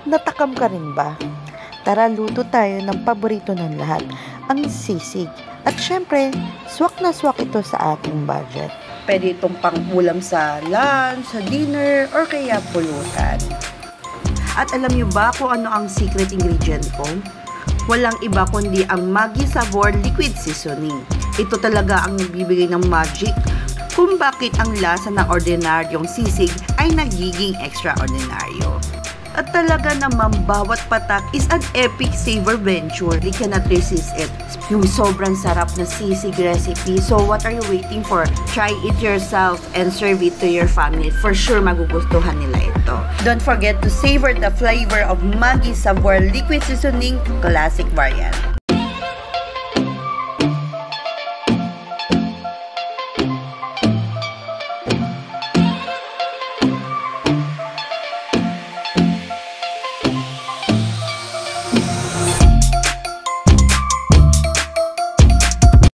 Natakam ka rin ba? Tara, luto tayo ng paborito ng lahat, ang sisig. At syempre, swak na swak ito sa ating budget. Pwede itong pang-ulam sa lunch, sa dinner, or kaya pulutan. At alam niyo ba kung ano ang secret ingredient ko? Walang iba kundi ang Maggi Sabor Liquid Seasoning. Ito talaga ang nagbibigay ng magic kung bakit ang lasa ng ordinaryong sisig ay nagiging extraordinaryo. At talaga naman bawat patak is an epic savor venture. You cannot resist it. Yung sobrang sarap na sisig recipe. So what are you waiting for? Try it yourself and serve it to your family. For sure magugustuhan nila ito. Don't forget to savor the flavor of Maggi Sabor Liquid Seasoning Classic Variant.